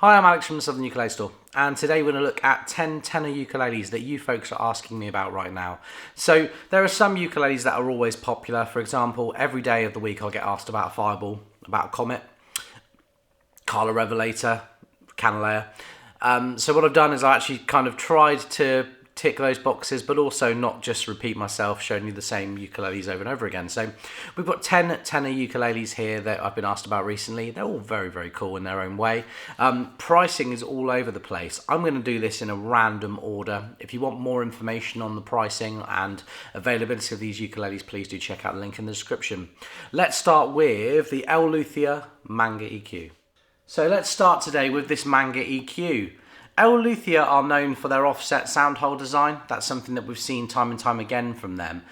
Hi, I'm Alex from the Southern Ukulele Store, and today we're going to look at 10 tenor ukuleles that you folks are asking me about right now. So there are some ukuleles that are always popular. For example, every day of the week I'll get asked about a Fireball, about a Comet, Kala Revelator, Kanile'a. So what I've done is I actually kind of tried to tick those boxes, but also not just repeat myself, showing you the same ukuleles over and over again. So we've got 10 tenor ukuleles here that I've been asked about recently. They're all very, very cool in their own way. Pricing is all over the place. I'm going to do this in a random order. If you want more information on the pricing and availability of these ukuleles, please do check out the link in the description. Let's start with the L.Luthier MANGA EQ. So let's start today with this MANGA EQ. L.Luthier are known for their offset sound hole design. That's something that we've seen time and time again from them.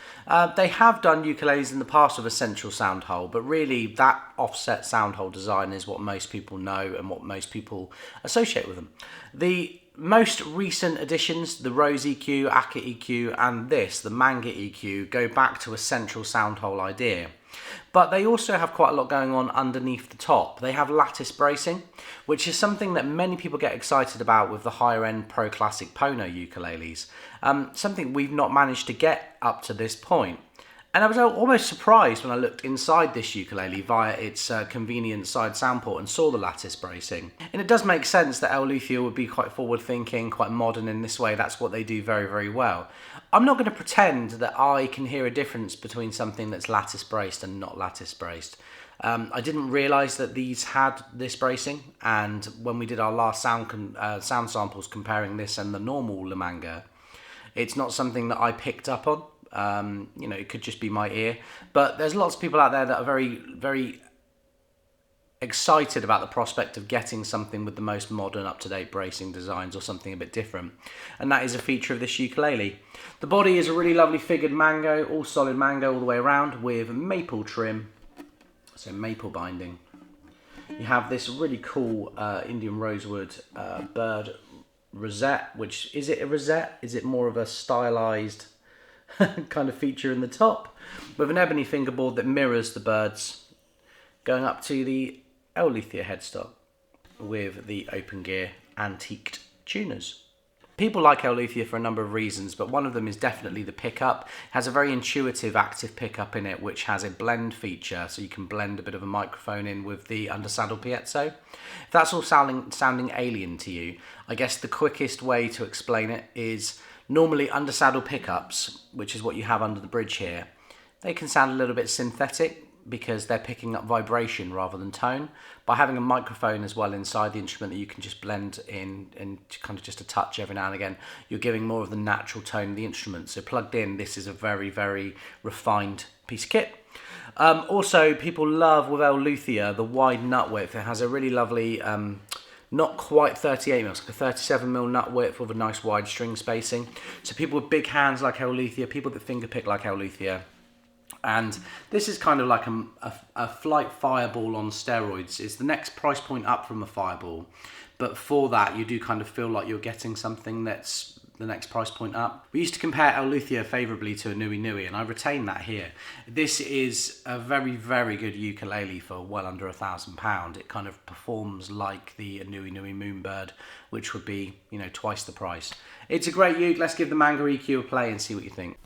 They have done ukuleles in the past with a central sound hole, but really that offset sound hole design is what most people know and what most people associate with them. The most recent additions, the Rouge EQ, Aka EQ, and the MANGA EQ, go back to a central sound hole idea. But they also have quite a lot going on underneath the top. They have lattice bracing, which is something that many people get excited about with the higher end Pro Classic Pono ukuleles. Something we've not managed to get up to this point. And I was almost surprised when I looked inside this ukulele via its convenient side sound port and saw the lattice bracing. And it does make sense that L.Luthier would be quite forward thinking, quite modern in this way. That's what they do very, very well. I'm not going to pretend that I can hear a difference between something that's lattice braced and not lattice braced. I didn't realise that these had this bracing, and when we did our last sound samples comparing this and the normal MANGA, it's not something that I picked up on. It could just be my ear, but there's lots of people out there that are very, very excited about the prospect of getting something with the most modern, up-to-date bracing designs or something a bit different, and that is a feature of this ukulele. The body is a really lovely figured mango, all solid mango all the way around with maple trim, so maple binding. You have this really cool Indian rosewood bird rosette, which, is it a rosette? Is it more of a stylized kind of feature in the top, with an ebony fingerboard that mirrors the birds, going up to the L.Luthier headstock with the open gear antiqued tuners. People like L.Luthier for a number of reasons, but one of them is definitely the pickup. It has a very intuitive active pickup in it, which has a blend feature, so you can blend a bit of a microphone in with the undersaddle piezo. If that's all sounding alien to you, I guess the quickest way to explain it is normally undersaddle pickups, which is what you have under the bridge here, they can sound a little bit synthetic because they're picking up vibration rather than tone. By having a microphone as well inside the instrument that you can just blend in and kind of just a touch every now and again, you're giving more of the natural tone of the instrument. So plugged in, this is a very, very refined piece of kit. Also, people love with L.Luthier the wide nut width. It has a really lovely not quite 38 mils, like a 37 mil nut width with a nice wide string spacing. So people with big hands like L.Luthier, people that fingerpick like L.Luthier. And this is kind of like a flight Fireball on steroids. It's the next price point up from a Fireball. But for that, you do kind of feel like you're getting something that's the next price point up. We used to compare L.Luthier favourably to a Nui Nui, and I retain that here. This is a very, very good ukulele for well under £1,000. It kind of performs like the Nui Nui Moonbird, which would be, twice the price. It's a great uke. Let's give the MANGA EQ a play and see what you think.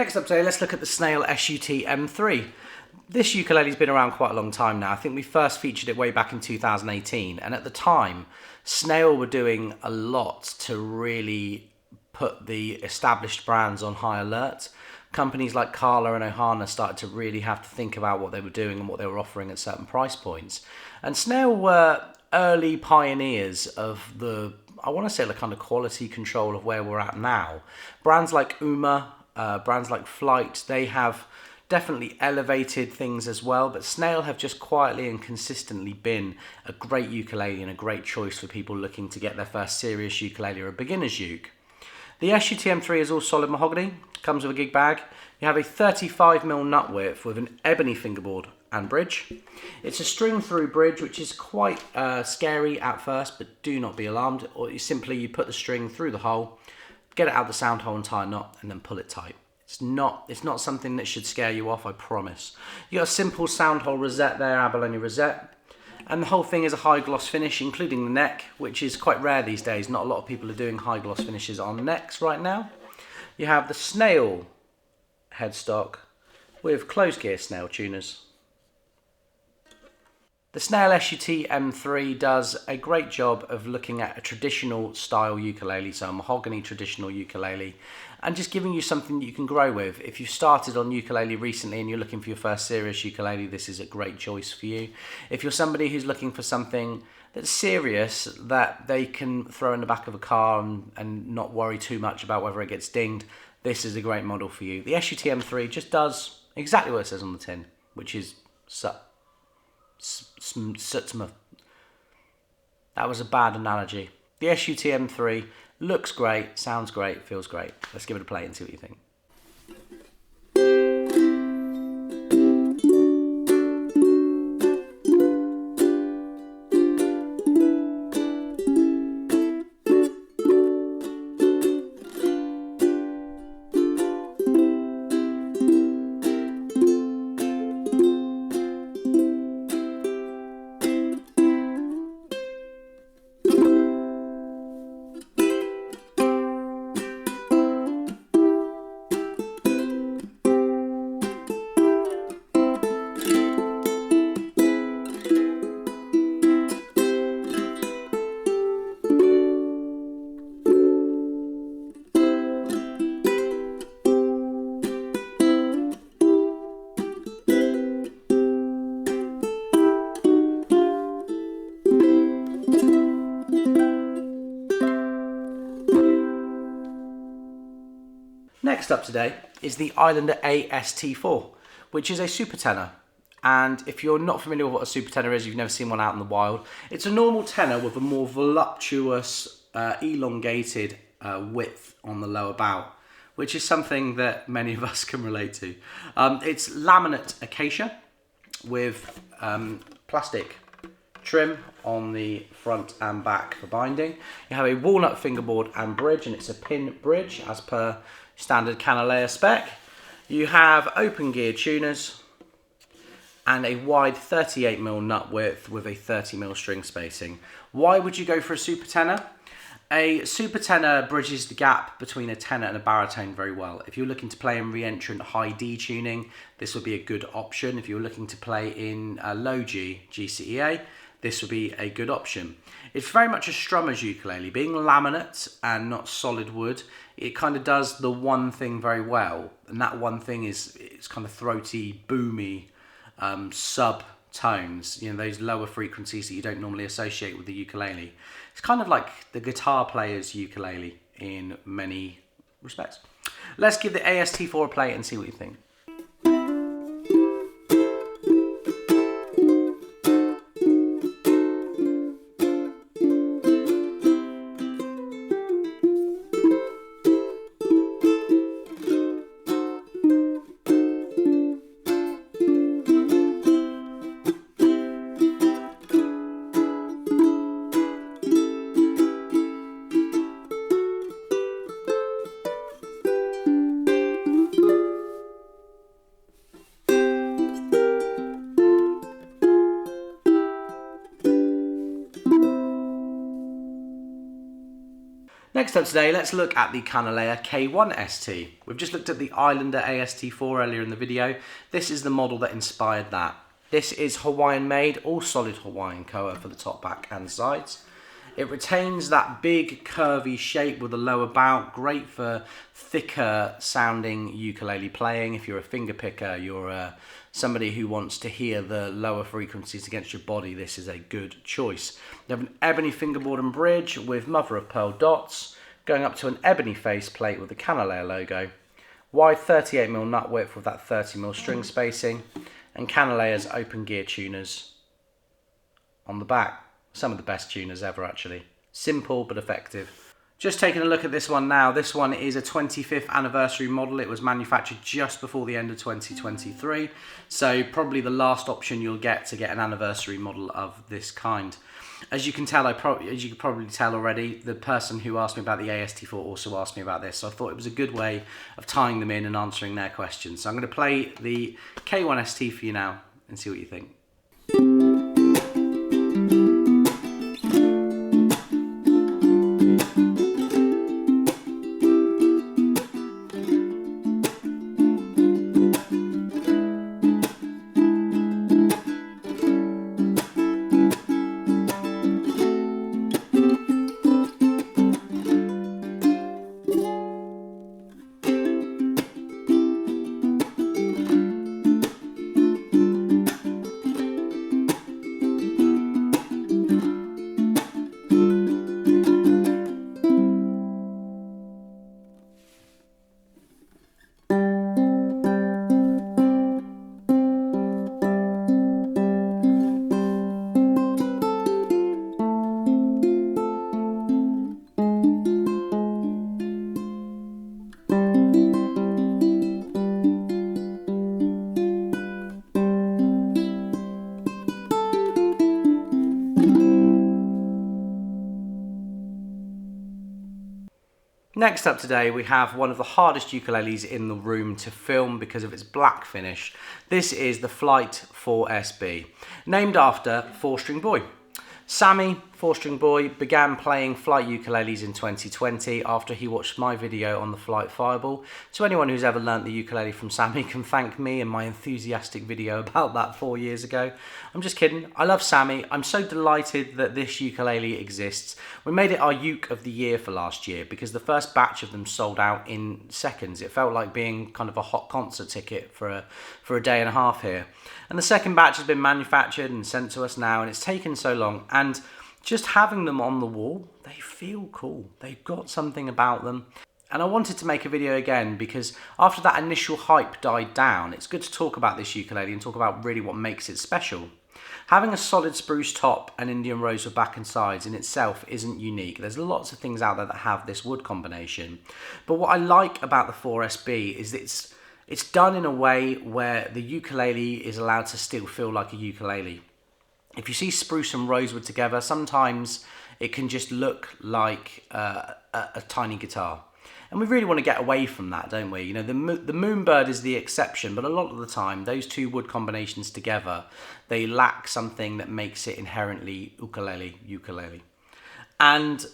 Next up today, let's look at the Snail SUT-M3. This ukulele's been around quite a long time now. I think we first featured it way back in 2018, and at the time, Snail were doing a lot to really put the established brands on high alert. Companies like Kala and Ohana started to really have to think about what they were doing and what they were offering at certain price points. And Snail were early pioneers of the, I want to say, the kind of quality control of where we're at now. Brands like Uma, brands like Flight, they have definitely elevated things as well, but Snail have just quietly and consistently been a great ukulele and a great choice for people looking to get their first serious ukulele or a beginner's uke. The SUT-M3 is all solid mahogany, comes with a gig bag. You have a 35mm nut width with an ebony fingerboard and bridge. It's a string through bridge, which is quite scary at first, but do not be alarmed. Or you put the string through the hole, get it out the sound hole and tie a knot, and then pull it tight. It's not something that should scare you off, I promise. You got a simple sound hole rosette there, abalone rosette. And the whole thing is a high gloss finish, including the neck, which is quite rare these days. Not a lot of people are doing high gloss finishes on necks right now. You have the Snail headstock with closed gear Snail tuners. The Snail SUT-M3 does a great job of looking at a traditional style ukulele, so a mahogany traditional ukulele, and just giving you something that you can grow with. If you've started on ukulele recently and you're looking for your first serious ukulele, this is a great choice for you. If you're somebody who's looking for something that's serious, that they can throw in the back of a car and not worry too much about whether it gets dinged, this is a great model for you. The SUT-M3 just does exactly what it says on the tin, which is SUT-M3. That was a bad analogy. The SUT-M3 looks great, sounds great, feels great. Let's give it a play and see what you think. Next up today is the Islander AST4, which is a super tenor. And if you're not familiar with what a super tenor is, you've never seen one out in the wild, it's a normal tenor with a more voluptuous, elongated width on the lower bow, which is something that many of us can relate to. It's laminate acacia with plastic trim on the front and back for binding. You have a walnut fingerboard and bridge, and it's a pin bridge as per standard Kanile'a spec. You have open gear tuners and a wide 38mm nut width with a 30mm string spacing. Why would you go for a super tenor? A super tenor bridges the gap between a tenor and a baritone very well. If you're looking to play in re-entrant high D tuning, this would be a good option. If you're looking to play in low G, GCEA, this would be a good option. It's very much a strummer's ukulele. Being laminate and not solid wood, it kind of does the one thing very well. And that one thing is it's kind of throaty, boomy sub-tones, you know, those lower frequencies that you don't normally associate with the ukulele. It's kind of like the guitar player's ukulele in many respects. Let's give the AST4 a play and see what you think. Next up today, let's look at the Kanile'a K-1 ST. We've just looked at the Islander AST4 earlier in the video. This is the model that inspired that. This is Hawaiian made, all solid Hawaiian koa for the top, back and sides. It retains that big curvy shape with a lower bout, great for thicker sounding ukulele playing. If you're a finger picker, you're somebody who wants to hear the lower frequencies against your body, this is a good choice. You have an ebony fingerboard and bridge with mother of pearl dots, going up to an ebony faceplate with the Kanile'a logo, wide 38mm nut width with that 30mm string spacing, and Kanile'a's open gear tuners on the back. Some of the best tuners ever, actually. Simple but effective. Just taking a look at this one now. This one is a 25th anniversary model. It was manufactured just before the end of 2023. So probably the last option you'll get to get an anniversary model of this kind. As you can tell, as you can probably tell already, the person who asked me about the AST4 also asked me about this. So I thought it was a good way of tying them in and answering their questions. So I'm going to play the K1 ST for you now and see what you think. Next up today, we have one of the hardest ukuleles in the room to film because of its black finish. This is the Flight 4SB, named after 4-string boy. Sammy, 4-string boy, began playing flight ukuleles in 2020 after he watched my video on the Flight Fireball. So anyone who's ever learnt the ukulele from Sammy can thank me and my enthusiastic video about that 4 years ago. I'm just kidding. I love Sammy. I'm so delighted that this ukulele exists. We made it our uke of the year for last year because the first batch of them sold out in seconds. It felt like being kind of a hot concert ticket for a day and a half here. And the second batch has been manufactured and sent to us now, and it's taken so long. And just having them on the wall, they feel cool. They've got something about them. And I wanted to make a video again because after that initial hype died down, it's good to talk about this ukulele and talk about really what makes it special. Having a solid spruce top and Indian rosewood back and sides in itself isn't unique. There's lots of things out there that have this wood combination. But what I like about the 4SB is that it's done in a way where the ukulele is allowed to still feel like a ukulele. If you see spruce and rosewood together, sometimes it can just look like a tiny guitar. And we really want to get away from that, don't we? You know, the Moonbird is the exception, but a lot of the time, those two wood combinations together, they lack something that makes it inherently ukulele. And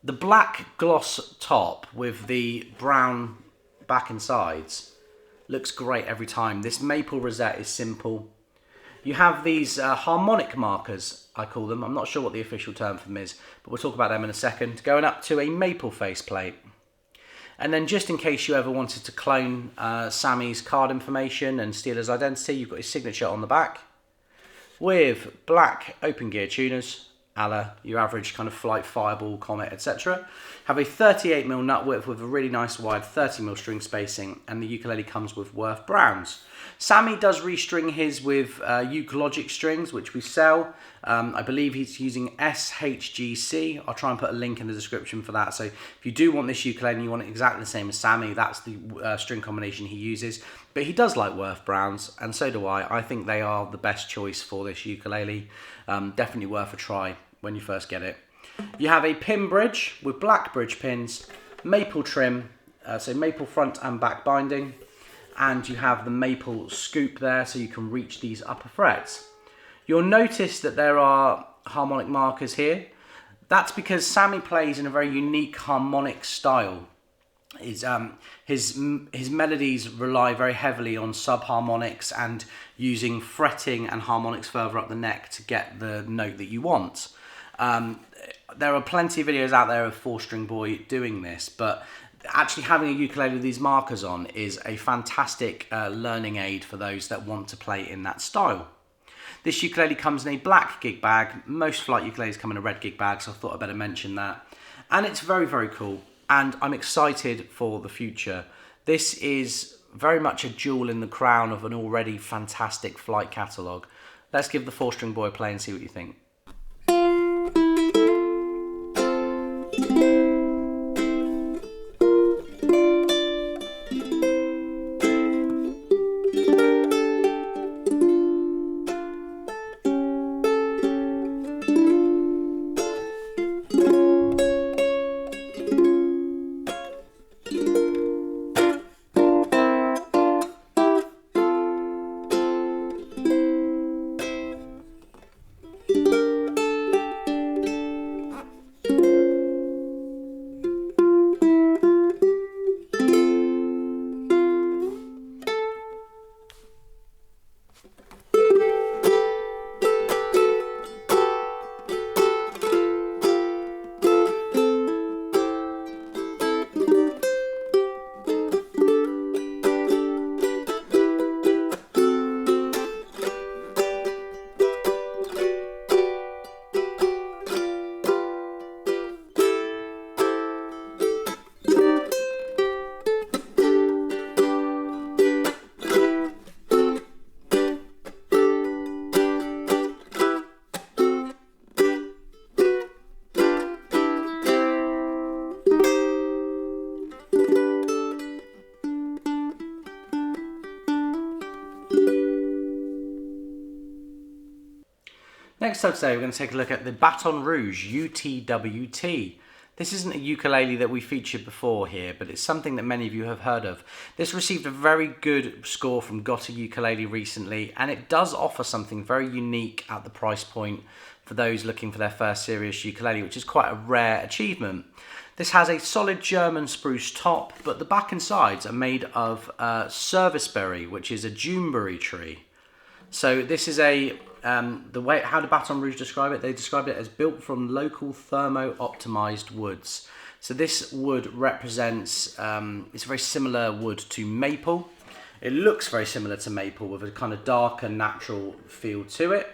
the black gloss top with the brown back and sides looks great every time. This maple rosette is simple. You have these harmonic markers, I call them. I'm not sure what the official term for them is, but we'll talk about them in a second. Going up to a maple faceplate. And then just in case you ever wanted to clone Sammy's card information and steal his identity, you've got his signature on the back. With black open gear tuners, a la your average kind of Flight Fireball, Comet, etc. Have a 38mm nut width with a really nice wide 30mm string spacing, and the ukulele comes with Worth Browns. Sammy does restring his with Ukulogic strings, which we sell. I believe he's using SHGC. I'll try and put a link in the description for that. So if you do want this ukulele and you want it exactly the same as Sammy, that's the string combination he uses. But he does like Worth Browns, and so do I. I think they are the best choice for this ukulele. Definitely worth a try when you first get it. You have a pin bridge with black bridge pins, maple trim, so maple front and back binding, and you have the maple scoop there so you can reach these upper frets. You'll notice that there are harmonic markers here. That's because Sammy plays in a very unique harmonic style. His melodies rely very heavily on subharmonics and using fretting and harmonics further up the neck to get the note that you want. There are plenty of videos out there of 4-string boy doing this, but actually having a ukulele with these markers on is a fantastic learning aid for those that want to play in that style. This ukulele comes in a black gig bag. Most flight ukuleles come in a red gig bag, so I thought I'd better mention that. And it's very, very cool, and I'm excited for the future. This is very much a jewel in the crown of an already fantastic flight catalogue. Let's give the 4-string boy a play and see what you think. Next up today, we're going to take a look at the Baton Rouge UTW-T. This isn't a ukulele that we featured before here, but it's something that many of you have heard of. This received a very good score from Got a Ukulele recently, and it does offer something very unique at the price point for those looking for their first serious ukulele, which is quite a rare achievement. This has a solid German spruce top, but the back and sides are made of serviceberry, which is a Juneberry tree. So this is how did Baton Rouge describe it? They described it as built from local thermo-optimized woods. So this wood represents, it's a very similar wood to maple. It looks very similar to maple with a kind of darker natural feel to it.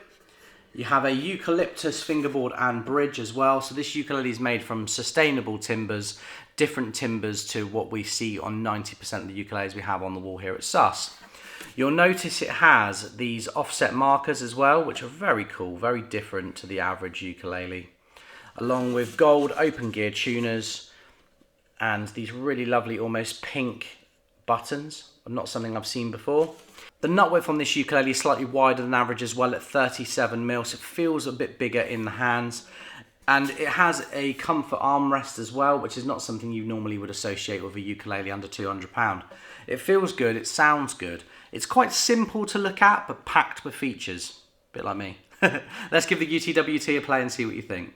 You have a eucalyptus fingerboard and bridge as well. So this ukulele is made from sustainable timbers, different timbers to what we see on 90% of the ukuleles we have on the wall here at SUS. You'll notice it has these offset markers as well, which are very cool, very different to the average ukulele, along with gold open gear tuners and these really lovely almost pink buttons, not something I've seen before. The nut width on this ukulele is slightly wider than average as well at 37mm, so it feels a bit bigger in the hands. And it has a comfort armrest as well, which is not something you normally would associate with a ukulele under £200. It feels good, it sounds good. It's quite simple to look at, but packed with features. A bit like me. Let's give the UTW-T a play and see what you think.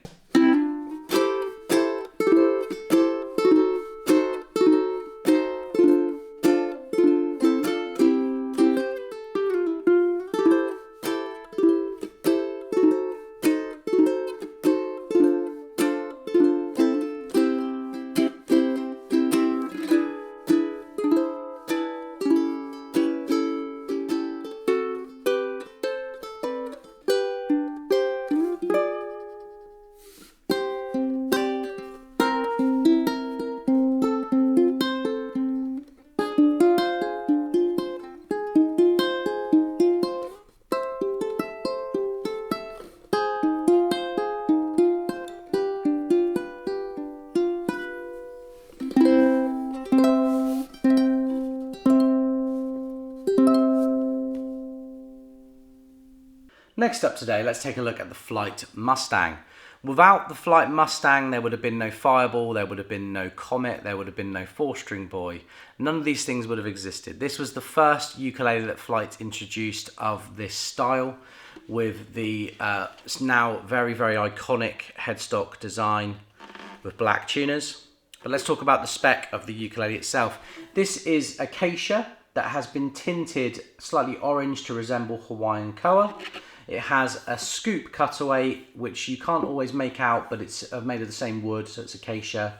Next up today, let's take a look at the Flight Mustang. Without the Flight Mustang, there would have been no Fireball, there would have been no Comet, there would have been no 4-string boy. None of these things would have existed. This was the first ukulele that Flight introduced of this style, with the now very, very iconic headstock design with black tuners. But let's talk about the spec of the ukulele itself. This is acacia that has been tinted slightly orange to resemble Hawaiian koa. It has a scoop cutaway, which you can't always make out, but it's made of the same wood, so it's acacia,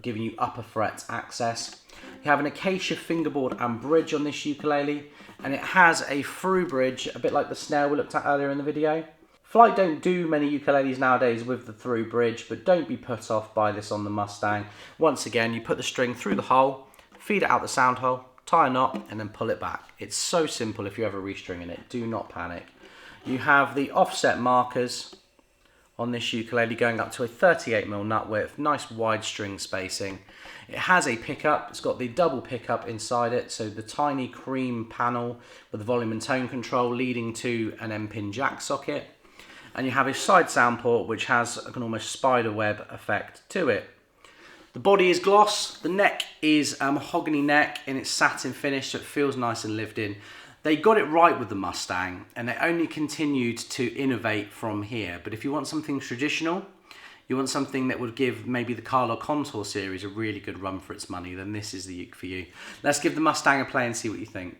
giving you upper fret access. You have an acacia fingerboard and bridge on this ukulele, and it has a through bridge, a bit like the Snail we looked at earlier in the video. Flight don't do many ukuleles nowadays with the through bridge, but don't be put off by this on the Mustang. Once again, you put the string through the hole, feed it out the sound hole, tie a knot, and then pull it back. It's so simple if you're ever restringing it. Do not panic. You have the offset markers on this ukulele going up to a 38mm nut width, nice wide string spacing. It has a pickup, it's got the double pickup inside it, so the tiny cream panel with the volume and tone control leading to an M-pin jack socket. And you have a side sound port which has an almost spider web effect to it. The body is gloss, the neck is a mahogany neck and it's satin finish, so it feels nice and lived in. They got it right with the Mustang and they only continued to innovate from here. But if you want something traditional, you want something that would give maybe the Kala Contour series a really good run for its money, then this is the uke for you. Let's give the Mustang a play and see what you think.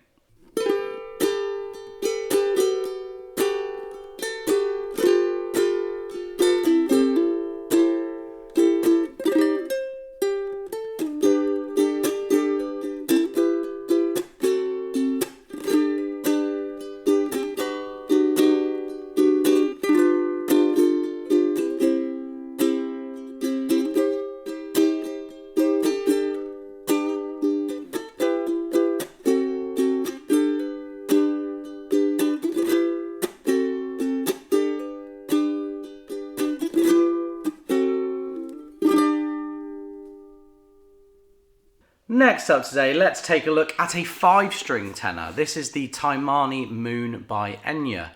Next up today, let's take a look at a 5-string tenor. This is the Taimane Moon by Enya.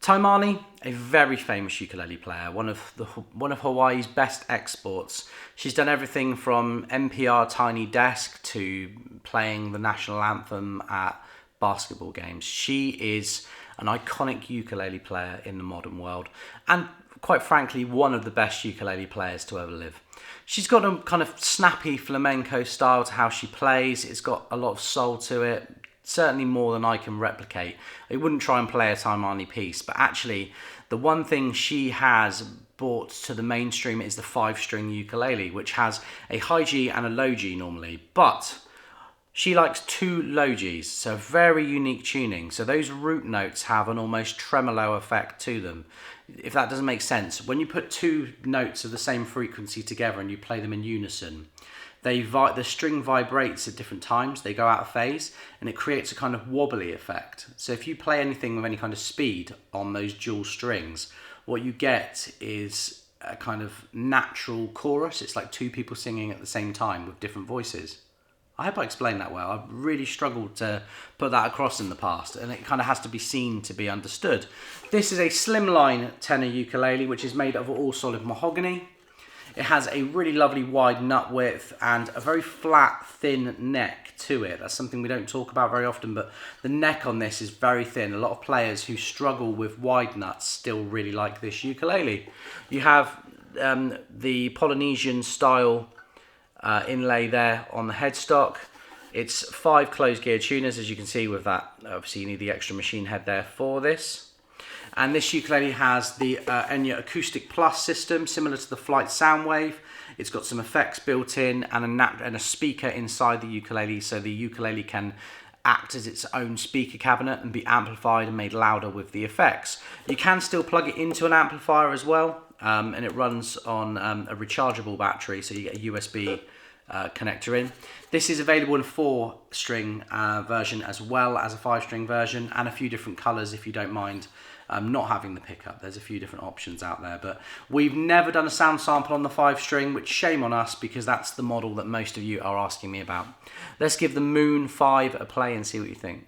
Taimane, a very famous ukulele player, one of Hawaii's best exports. She's done everything from NPR Tiny Desk to playing the national anthem at basketball games. She is an iconic ukulele player in the modern world, and quite frankly, one of the best ukulele players to ever live. She's got a kind of snappy flamenco style to how she plays. It's got a lot of soul to it, certainly more than I can replicate. I wouldn't try and play a Taimane piece, but actually the one thing she has brought to the mainstream is the 5-string ukulele, which has a high G and a low G normally, but she likes 2 low Gs, so very unique tuning. So those root notes have an almost tremolo effect to them. If that doesn't make sense, when you put 2 notes of the same frequency together and you play them in unison, the string vibrates at different times, they go out of phase, and it creates a kind of wobbly effect. So if you play anything with any kind of speed on those dual strings, what you get is a kind of natural chorus. It's like 2 people singing at the same time with different voices. I hope I explained that well. I've really struggled to put that across in the past, and it kind of has to be seen to be understood. This is a slimline tenor ukulele, which is made of all solid mahogany. It has a really lovely wide nut width and a very flat, thin neck to it. That's something we don't talk about very often, but the neck on this is very thin. A lot of players who struggle with wide nuts still really like this ukulele. You have the Polynesian style inlay there on the headstock. It's 5 closed gear tuners, as you can see with that. Obviously you need the extra machine head there for this. And this ukulele has the Enya Acoustic Plus system, similar to the Flight Soundwave. It's got some effects built in and a speaker inside the ukulele, so the ukulele can act as its own speaker cabinet and be amplified and made louder with the effects. You can still plug it into an amplifier as well, and it runs on a rechargeable battery, so you get a USB connector in. This is available in a 4-string version as well as a 5-string version, and a few different colours if you don't mind not having the pickup. There's a few different options out there, but we've never done a sound sample on the 5-string, which shame on us because that's the model that most of you are asking me about. Let's give the Moon 5 a play and see what you think.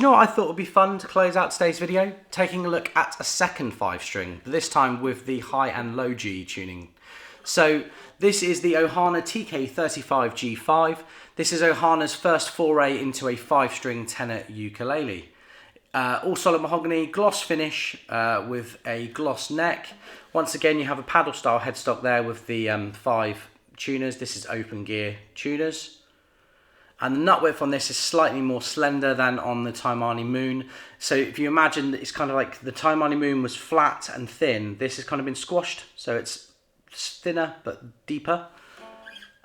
you know what I thought would be fun to close out today's video? Taking a look at a second 5-string, this time with the high and low G tuning. So this is the Ohana TK35G5. This is Ohana's first foray into a 5-string tenor ukulele. All solid mahogany, gloss finish with a gloss neck. Once again, you have a paddle style headstock there with the 5 tuners. This is open gear tuners. And the nut width on this is slightly more slender than on the Taimane Moon. So if you imagine that it's kind of like the Taimane Moon was flat and thin, this has kind of been squashed. So it's thinner but deeper.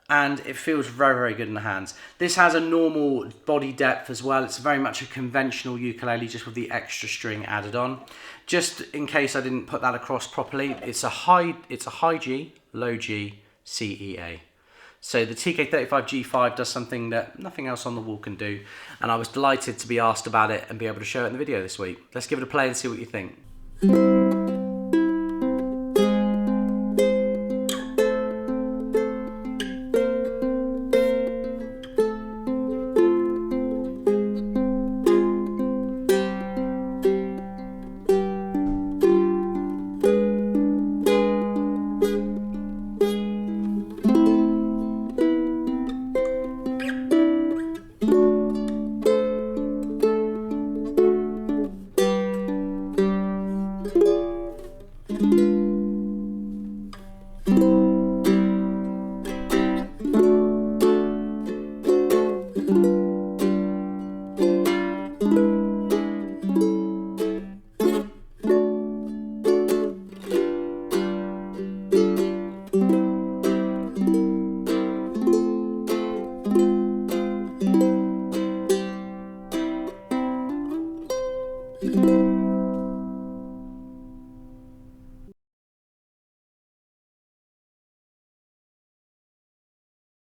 And it feels very, very good in the hands. This has a normal body depth as well. It's very much a conventional ukulele, just with the extra string added on. Just in case I didn't put that across properly, it's a high G, low G, C, E, A. So the TK35G5 does something that nothing else on the wall can do, and I was delighted to be asked about it and be able to show it in the video this week. Let's give it a play and see what you think.